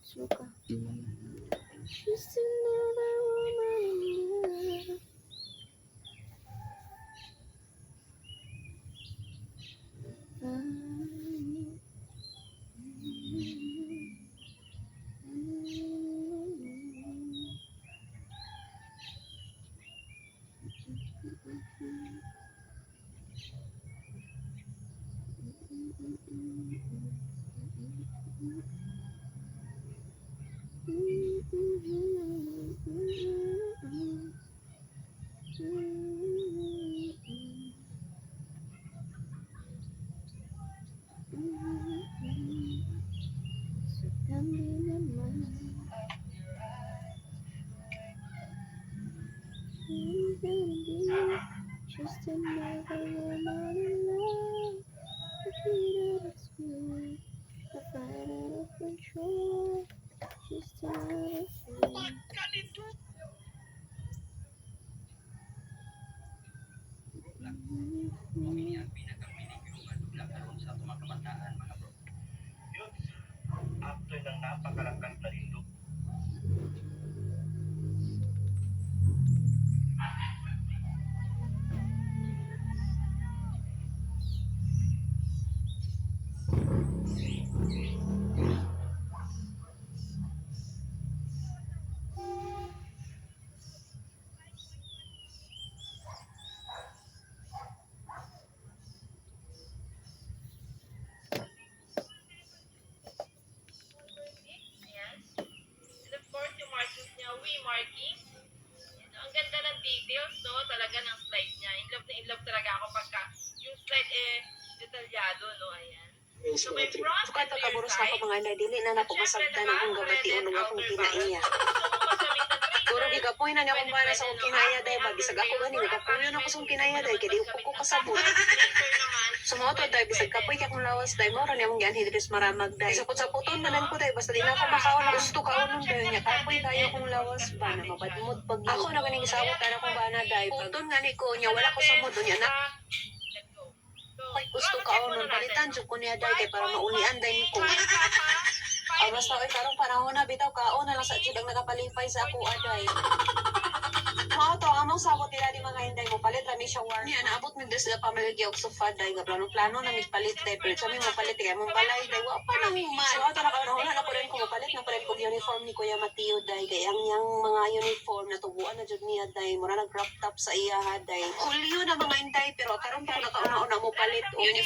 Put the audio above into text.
Suka. She's another woman in love. Just another woman in love. I treat her sweet. I fight out of control. Just another friend. After ng napakalakas na lindog. And of course, yung markings niya, markings. Yan, ang ganda ng details, no? Talaga ng slide niya. In love talaga ako pagka yung slide detalyado, no? Ayan. So, may front Sukay and rear pagkaburos na side. ako mga dili na napo masagdan akong gamati o nung akong kinaiya. Puro gigapoy na niya akong bana sa akong kinaiya dahil babisag ako gani nagapuyo na ko sa akong kinaiya dahil kaya di ko kasabot. Sumoto dahil bisag kapoy kaya akong lawas dahil mo rin yung gianhin dito maramag dahil sapot-sapoton manan ko dahil basta di na ako makaon gusto ka unong dahil niya kapoy tayo akong lawas bana mabadmod pag ako na ganing isabot na akong bana dahil puton nga ni ko niya wala ko sa modo niya na ay gusto ka unong palitan jud ko niya dahil kay para maulian dahil ko. Basta ay karong panahon na bitaw kaon na lang sa jud ang nakapalipay sa ako aday. Mao to among sabot nila di mga hinday mo palit rami siya war. Niya naabot mi des sa pamilya og sofa day ga plano na mi palit day pero sa mi mo palit kay mong balay day wa pa nang man. So ato na karon na ko rin ko palit na palit ko uniform ni Kuya Mateo day kay ang mga uniform na tubuan na jud niya day mura nag crop top sa iya day. Hulyo na mga hinday pero karon pa ko nakauna-una mo palit og uniform